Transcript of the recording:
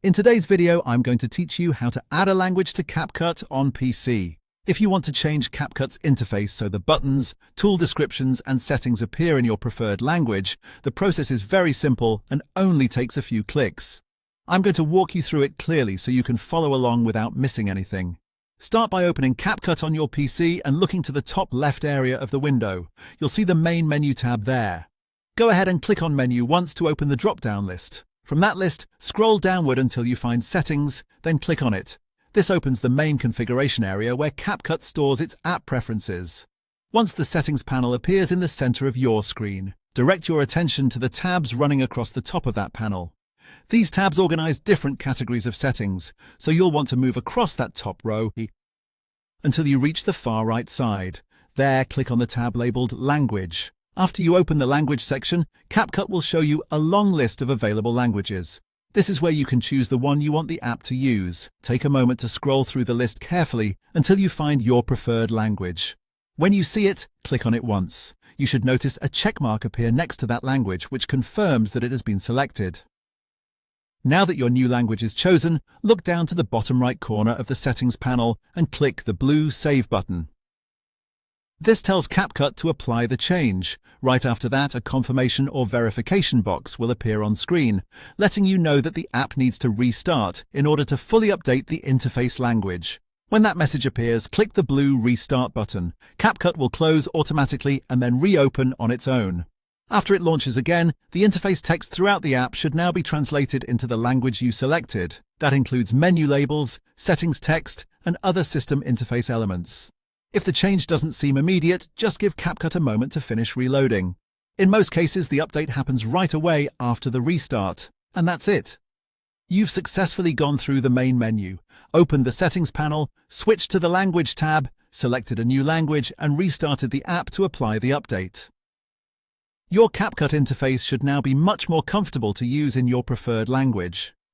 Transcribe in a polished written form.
In today's video, I'm going to teach you how to add a language to CapCut on PC. If you want to change CapCut's interface so the buttons, tool descriptions, and settings appear in your preferred language, the process is very simple and only takes a few clicks. I'm going to walk you through it clearly so you can follow along without missing anything. Start by opening CapCut on your PC and looking to the top left area of the window. You'll see the main menu tab there. Go ahead and click on Menu once to open the drop-down list. From that list, scroll downward until you find Settings, then click on it. This opens the main configuration area where CapCut stores its app preferences. Once the Settings panel appears in the center of your screen, direct your attention to the tabs running across the top of that panel. These tabs organize different categories of settings, so you'll want to move across that top row until you reach the far right side. There, click on the tab labeled Language. After you open the language section, CapCut will show you a long list of available languages. This is where you can choose the one you want the app to use. Take a moment to scroll through the list carefully until you find your preferred language. When you see it, click on it once. You should notice a check mark appear next to that language, which confirms that it has been selected. Now that your new language is chosen, look down to the bottom right corner of the Settings panel and click the blue Save button. This tells CapCut to apply the change. Right after that, a confirmation or verification box will appear on screen, letting you know that the app needs to restart in order to fully update the interface language. When that message appears, click the blue Restart button. CapCut will close automatically and then reopen on its own. After it launches again, the interface text throughout the app should now be translated into the language you selected. That includes menu labels, settings text, and other system interface elements. If the change doesn't seem immediate, just give CapCut a moment to finish reloading. In most cases, the update happens right away after the restart. And that's it. You've successfully gone through the main menu, opened the Settings panel, switched to the Language tab, selected a new language, and restarted the app to apply the update. Your CapCut interface should now be much more comfortable to use in your preferred language.